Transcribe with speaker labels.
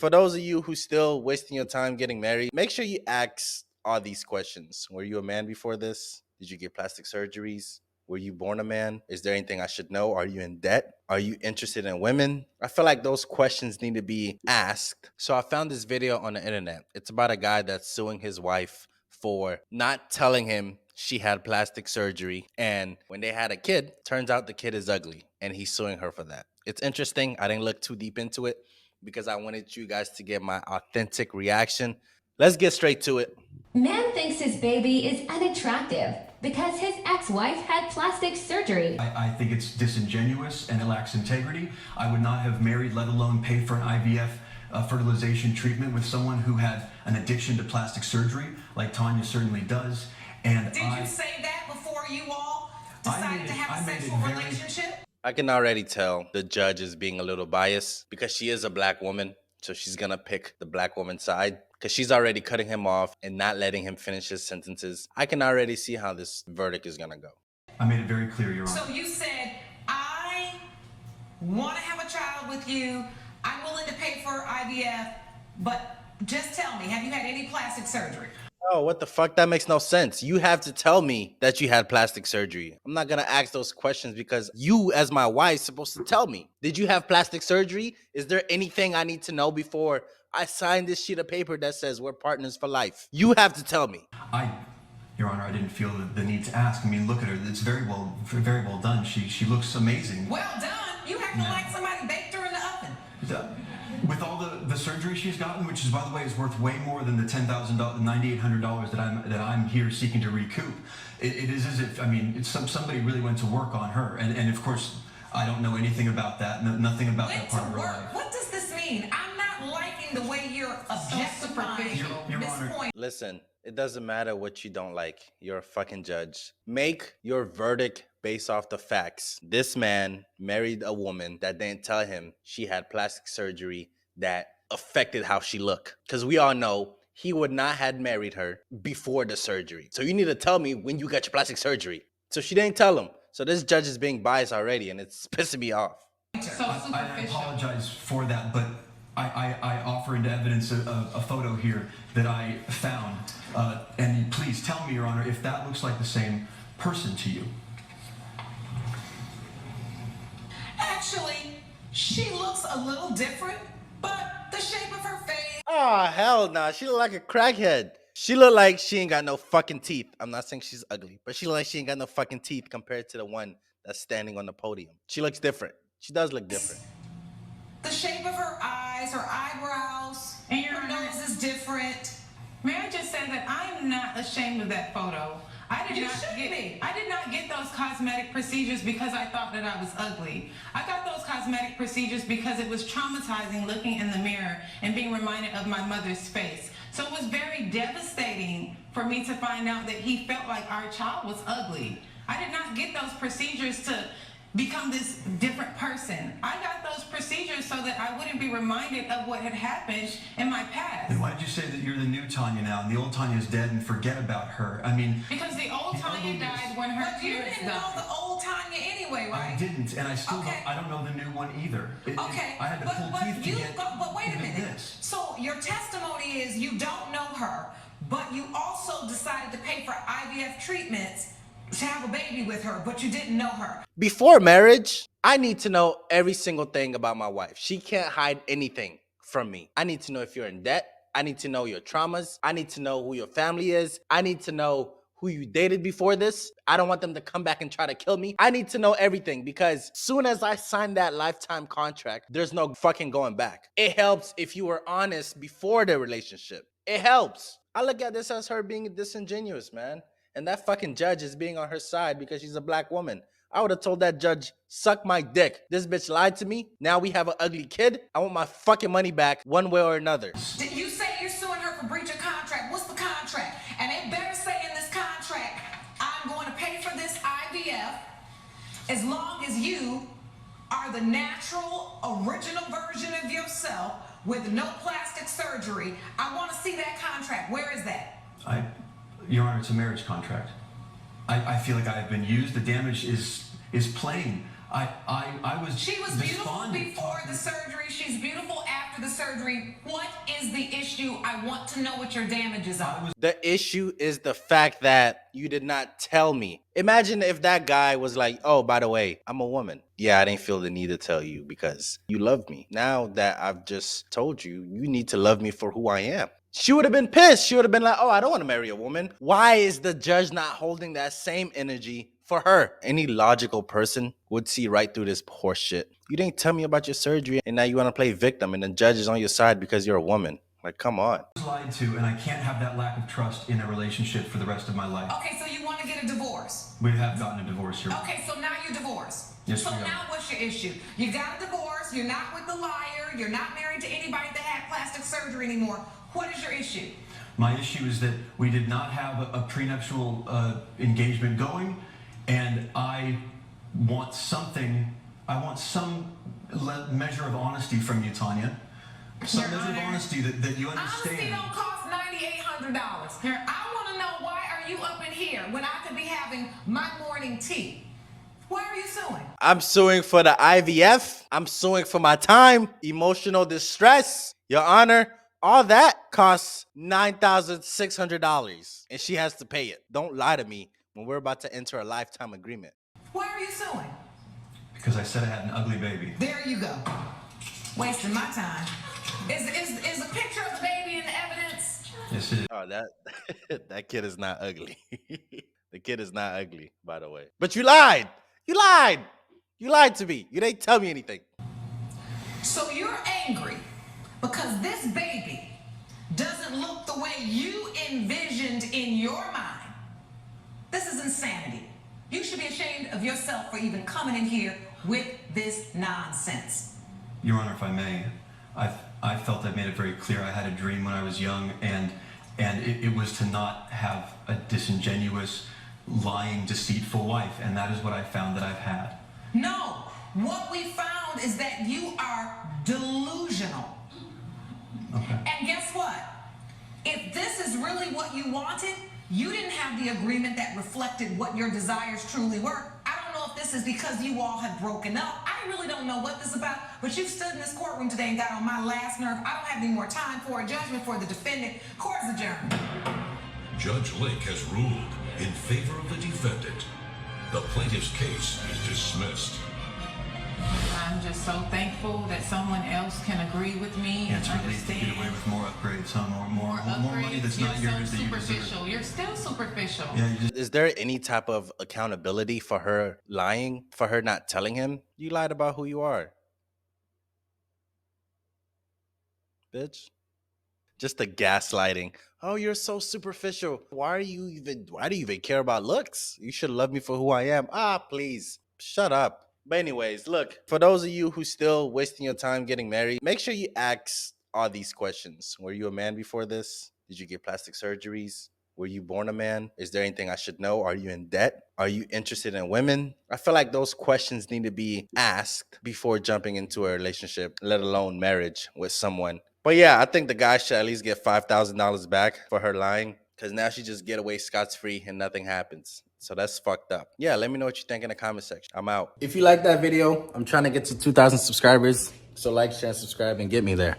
Speaker 1: For those of you who still wasting your time getting married, make sure you ask all these questions. Were you a man before this? Did you get plastic surgeries? Were you born a man? Is there anything I should know? Are you in debt? Are you interested in women? I feel like those questions need to be asked. So I found this video on the internet. It's about a guy that's suing his wife for not telling him she had plastic surgery. And when they had a kid, turns out the kid is ugly and he's suing her for that. It's interesting. I didn't look too deep into it because I wanted you guys to get my authentic reaction. Let's get straight to it.
Speaker 2: Man thinks his baby is unattractive because his ex-wife had plastic surgery.
Speaker 3: I think it's disingenuous and it lacks integrity. I would not have married, let alone paid for an IVF fertilization treatment with someone who had an addiction to plastic surgery, like Tanya certainly does. And
Speaker 4: Did you say that before you all decided to have a sexual relationship?
Speaker 1: I can already tell the judge is being a little biased because she is a black woman. So she's going to pick the black woman's side because she's already cutting him off and not letting him finish his sentences. I can already see how this verdict is going to go.
Speaker 3: I made it very clear, Your Honor.
Speaker 4: So you said, I want to have a child with you. I'm willing to pay for IVF, but just tell me, have you had any plastic surgery?
Speaker 1: Oh, what the fuck? That makes no sense. You have to tell me that you had plastic surgery. I'm not gonna ask those questions because you, as my wife, supposed to tell me. Did you have plastic surgery? Is there anything I need to know before I sign this sheet of paper that says we're partners for life? You have to tell me.
Speaker 3: Your Honor, I didn't feel the need to ask. I mean, look at her. It's very well done. She looks amazing.
Speaker 4: Well done. You acting like somebody baked her in the oven.
Speaker 3: With all the surgery she's gotten, which is, by the way, is worth way more than the $10,000, $9,800 that I'm here seeking to recoup. It is as if, I mean, it's somebody really went to work on her, and of course, I don't know anything about that, nothing about that part of her life.
Speaker 4: What does this mean? I'm not liking the way you're objectifying this point.
Speaker 1: Listen, it doesn't matter what you don't like. You're a fucking judge. Make your verdict based off the facts. This man married a woman that didn't tell him she had plastic surgery that affected how she looked. Because we all know he would not have married her before the surgery. So you need to tell me when you got your plastic surgery. So she didn't tell him. So this judge is being biased already and it's pissing me off.
Speaker 4: So
Speaker 3: I apologize for that, but I offer into evidence a photo here that I found. And please tell me, Your Honor, if that looks like the same person to you.
Speaker 4: Actually, she looks a little different, but the shape of her face.
Speaker 1: Oh, hell nah. She look like a crackhead. She look like she ain't got no fucking teeth. I'm not saying she's ugly, but she look like she ain't got no fucking teeth compared to the one that's standing on the podium. She looks different. She does look different.
Speaker 4: The shape of her eyes, her eyebrows, and her nose is different.
Speaker 5: May I just say that I am not ashamed of that photo. I did not get those cosmetic procedures because I thought that I was ugly. I got those cosmetic procedures because it was traumatizing looking in the mirror and being reminded of my mother's face. So it was very devastating for me to find out that he felt like our child was ugly. I did not get those procedures to become this different person. I got those procedures so that I wouldn't be reminded of what had happened in my past.
Speaker 3: Then why did you say that you're the new Tanya now and the old Tanya's dead and forget about her? I mean,
Speaker 5: because the old Tanya died when her
Speaker 4: But you didn't know the old Tanya anyway, right?
Speaker 3: I didn't, and I still I don't know the new one either. I had to pull teeth to get
Speaker 4: but wait a minute.
Speaker 3: this.
Speaker 4: So your testimony is you don't know her, but you also decided to pay for IVF treatments to have a baby with her, but you didn't know her.
Speaker 1: Before marriage, I need to know every single thing about my wife. She can't hide anything from me. I need to know if you're in debt. I need to know your traumas. I need to know who your family is. I need to know who you dated before this. I don't want them to come back and try to kill me. I need to know everything because soon as I sign that lifetime contract, there's no fucking going back. It helps if you were honest before the relationship. It helps. I look at this as her being disingenuous, man. And that fucking judge is being on her side because she's a black woman. I would have told that judge, suck my dick. This bitch lied to me. Now we have an ugly kid. I want my fucking money back one way or another.
Speaker 4: Did you say you're suing her for breach of contract? What's the contract? And it better say in this contract, I'm going to pay for this IVF as long as you are the natural, original version of yourself with no plastic surgery. I want to see that contract. Where is that?
Speaker 3: Your Honor, it's a marriage contract. I feel like I have been used. The damage is plain. I was.
Speaker 4: She was beautiful
Speaker 3: despondent.
Speaker 4: before the surgery. She's beautiful after the surgery. What is the issue? I want to know what your damages are.
Speaker 1: The issue is the fact that you did not tell me. Imagine if that guy was like, oh, by the way, I'm a woman. Yeah, I didn't feel the need to tell you because you love me. Now that I've just told you, you need to love me for who I am. She would have been pissed. She would have been like, oh, I don't want to marry a woman. Why is the judge not holding that same energy for her? Any logical person would see right through this horse shit. You didn't tell me about your surgery and now you want to play victim and the judge is on your side because you're a woman. Like, come on.
Speaker 3: I was lied to, and I can't have that lack of trust in a relationship for the rest of my life.
Speaker 4: Okay, so you want to get a divorce?
Speaker 3: We have gotten a divorce here.
Speaker 4: Okay, so now you're divorced.
Speaker 3: Yes,
Speaker 4: so
Speaker 3: we are.
Speaker 4: now what's your issue? You got a divorce, you're not with the liar, you're not married to anybody that had plastic surgery anymore. What is your issue?
Speaker 3: My issue is that we did not have a prenuptial engagement going, and I want some measure of honesty from you, Tanya. Some
Speaker 4: Your
Speaker 3: measure of
Speaker 4: Honor,
Speaker 3: honesty that you
Speaker 4: Honesty
Speaker 3: understand.
Speaker 4: don't cost $9,800.
Speaker 5: Here-
Speaker 4: I want to know, why are you up in here when I could be having my morning tea? Why are you suing?
Speaker 1: I'm suing for the IVF. I'm suing for my time, emotional distress. Your Honor, all that costs $9,600 and she has to pay it. Don't lie to me when we're about to enter a lifetime agreement.
Speaker 4: Why are you suing?
Speaker 3: Because I said I had an ugly baby.
Speaker 4: There you go. Wasting my time. Is a picture of the baby in the evidence?
Speaker 3: Yes, it is.
Speaker 1: Oh, that kid is not ugly. The kid is not ugly, by the way. But you lied. You lied. You lied to me. You didn't tell me anything.
Speaker 4: So you're angry because this baby doesn't look the way you envisioned in your mind. This is insanity. You should be ashamed of yourself for even coming in here with this nonsense.
Speaker 3: Your Honor, if I may, I felt I made it very clear. I had a dream when I was young, and it was to not have a disingenuous, lying, deceitful wife, and that is what I found that I've had.
Speaker 4: No, what we found is that you are delusional.
Speaker 3: Okay.
Speaker 4: And guess what? If this is really what you wanted, you didn't have the agreement that reflected what your desires truly were. I don't know if this is because you all have broken up. I really don't know what this is about, but you stood in this courtroom today and got on my last nerve. I don't have any more time for a judgment for the defendant. Court is adjourned.
Speaker 6: Judge Lake has ruled in favor of the defendant. The plaintiff's case is dismissed.
Speaker 5: I'm just so thankful that someone else can agree with me
Speaker 3: Yeah,
Speaker 5: and
Speaker 3: it's relief to get
Speaker 5: understand.
Speaker 3: away with more upgrades, huh? More money that's
Speaker 5: You're
Speaker 3: not
Speaker 5: so
Speaker 3: yours that you
Speaker 5: superficial.
Speaker 3: deserve.
Speaker 5: You're still superficial.
Speaker 3: Yeah, you just.
Speaker 1: Is there any type of accountability for her lying, for her not telling him? You lied about who you are. Bitch. Just the gaslighting. Oh, you're so superficial. Why do you even care about looks? You should love me for who I am. Ah, please. Shut up. But anyways, look, for those of you who still wasting your time getting married, make sure you ask all these questions. Were you a man before this? Did you get plastic surgeries? Were you born a man? Is there anything I should know? Are you in debt? Are you interested in women? I feel like those questions need to be asked before jumping into a relationship, let alone marriage with someone. But yeah, I think the guy should at least get $5,000 back for her lying, because now she just get away scot-free and nothing happens. So that's fucked up. Yeah, let me know what you think in the comment section. I'm out. If you like that video, I'm trying to get to 2,000 subscribers. So like, share, subscribe, and get me there.